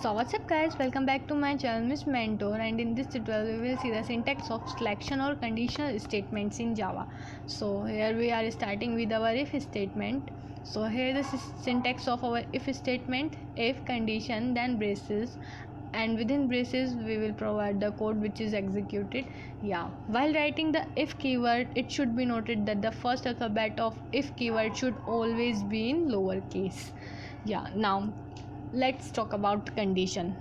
So what's up guys, welcome back to my channel Miss Mentor, and in this tutorial we will see the syntax of selection or conditional statements in Java. So here we are starting with our if statement. So here the syntax of our if statement: if condition then braces, and within braces we will provide the code which is executed. While writing the if keyword, it should be noted that the first alphabet of if keyword should always be in lowercase. Now let's talk about condition.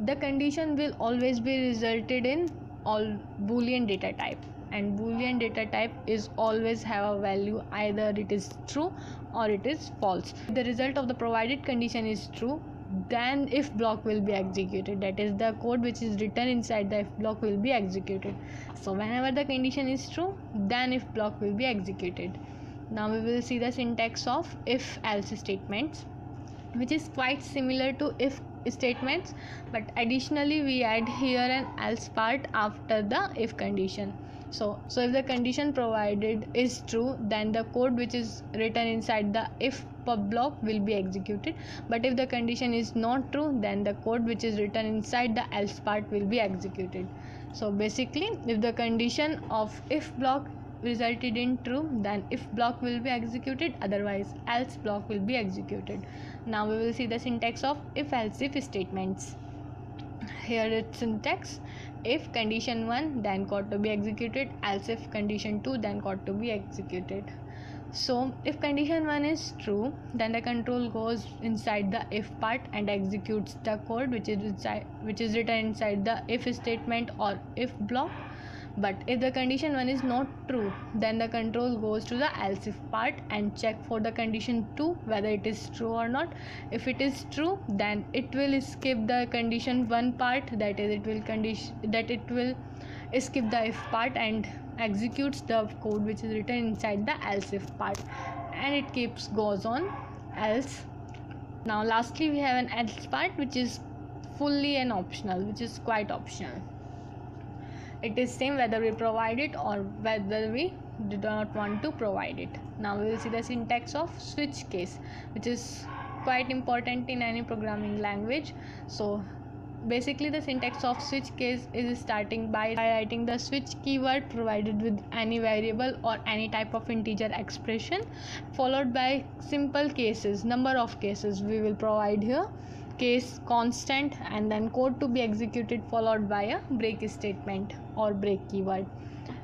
The condition will always be resulted in all boolean data type, and boolean data type is always have a value, either it is true or it is false. If the result of the provided condition is true, then if block will be executed, that is the code which is written inside the if block will be executed. So whenever the condition is true, then if block will be executed. Now we will see the syntax of if else statements, which is quite similar to if statements, but additionally we add here an else part after the if condition. So if the condition provided is true, then the code which is written inside the if block will be executed, but if the condition is not true, then the code which is written inside the else part will be executed. So basically, if the condition of if block resulted in true, then if block will be executed, otherwise else block will be executed. Now we will see the syntax of if else if statements. Here it's syntax: if condition 1, then code to be executed, else if condition 2, then code to be executed. So if condition 1 is true, then the control goes inside the if part and executes the code which is written inside the if statement or if block. But if the condition 1 is not true, then the control goes to the else if part and check for the condition 2 whether it is true or not. If it is true, then it will skip the condition 1 part, that is it will skip the if part and executes the code which is written inside the else if part, and it goes on else. Now lastly we have an else part, which is fully an optional, which is quite optional. It is same whether we provide it or whether we do not want to provide it. Now we will see the syntax of switch case, which is quite important in any programming language. So basically the syntax of switch case is starting by writing the switch keyword provided with any variable or any type of integer expression, followed by simple cases, number of cases we will provide here, case constant, and then code to be executed followed by a break statement or break keyword.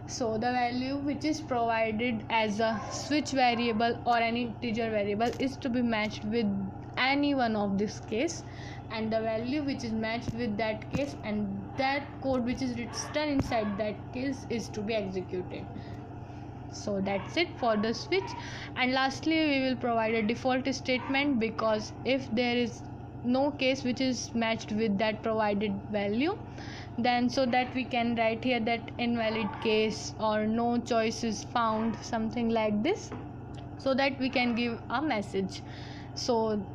So the value which is provided as a switch variable or any integer variable is to be matched with any one of this case, and the value which is matched with that case and that code which is written inside that case is to be executed. So that's it for the switch. And lastly we will provide a default statement, because if there is no case which is matched with that provided value, then so that we can write here that invalid case or no choice is found, something like this, so that we can give a message. So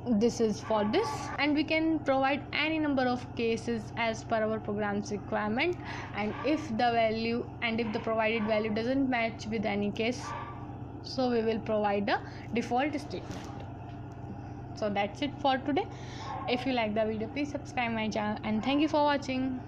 this is for this, and we can provide any number of cases as per our program's requirement, and if the provided value doesn't match with any case, so we will provide a default statement. So that's it for today. If you like the video, please subscribe my channel, and thank you for watching.